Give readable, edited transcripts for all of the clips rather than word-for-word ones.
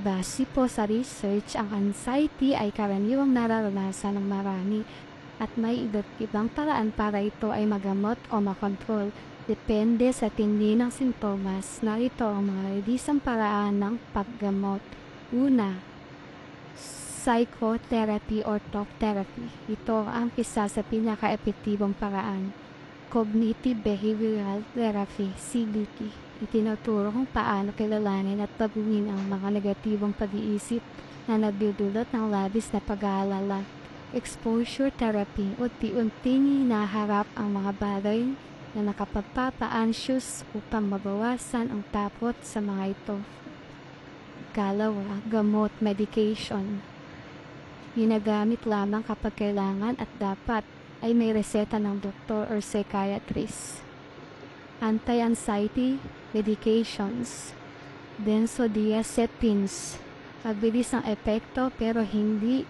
Base po sa research, ang anxiety ay karaniwang nararanasan ng marami at may iba't ibang paraan para ito ay magamot o makontrol. Depende sa tindi ng sintomas. Narito ang mga isang paraan ng paggamot. Una, psychotherapy or talk therapy. Ito ang isa sa pinaka-epektibong paraan. Cognitive Behavioral Therapy, CBT. Itinuturo kung paano kilalanin at baguhin ang mga negatibong pag-iisip na nagdudulot ng labis na pag-aalala. Exposure Therapy, unti-unting hinaharap ang mga bagay na nakapagpapa-anxious upang mabawasan ang takot sa mga ito. Kalawa, gamot, medication. Ginagamit lamang kapag kailangan at dapat ay may reseta ng doktor or psychiatrist. Anti-anxiety medications. Benzodiazepines. Mabilis ang epekto pero hindi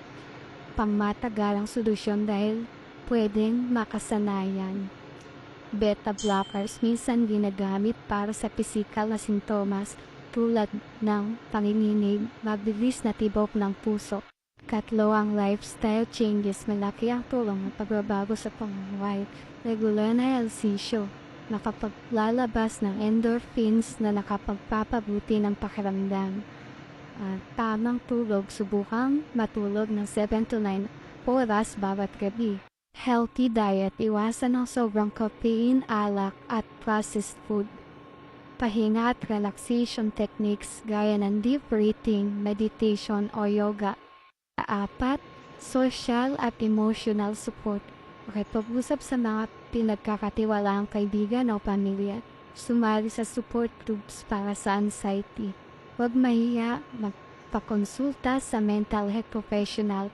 pangmatagalang solusyon dahil pwedeng makasanayan. Beta blockers minsan ginagamit para sa pisikal na sintomas tulad ng panginginig, mabilis na tibok ng puso. Katlo, ang lifestyle changes. Malaki ang tulong ng pagbabago sa pamumuhay. Regular na ehersisyo, nakapaglalabas ng endorphins na nakapagpapabuti ng pakiramdam. Tamang tulog, subukang matulog ng 7 to 9 oras bawat gabi. Healthy diet, iwasan ang sobrang caffeine, alak at processed food. Pahinga at relaxation techniques gaya ng deep breathing, meditation o yoga. 4, social at emotional support. Makipag-usap sa mga pinagkakatiwalaang kaibigan o pamilya. Sumali sa support groups para sa anxiety. Huwag mahiya magpakonsulta sa mental health professional